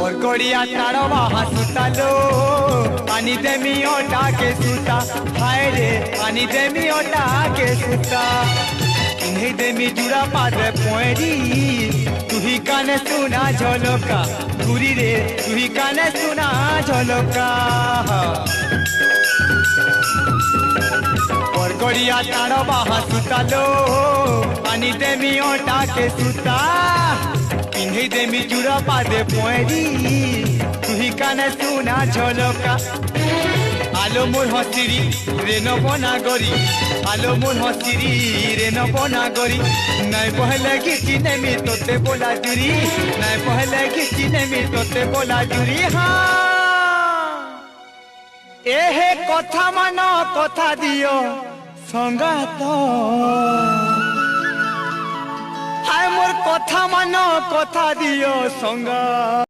गड़िया तार बाहा सुतालो पानी देमी ओटा के सुता हाय रे पानी देमी ओटा के सुता इन्हें देमी जुड़ा पादे पोएरी तू ही काने सुना झलका घुरी रे तू ही काने सुना झलका गड़िया तार बाहा सुतालो पानी देमी ओटा के सुता पिन्हे देमी जुड़ा पादे पोएरी तू ही काने सुना झलका आलो मोर हसिरी रे नबना गरी आलो मोर हसिरी रे नबना गरी नाय पहले किसी ने मी तोते बोला जुरी नाय पहले किसी ने मी तोते बोला जुरी हाँ एहे कथा मानो कथा दियो संगात हाय मोर कथा मानो कथा दियो संगा।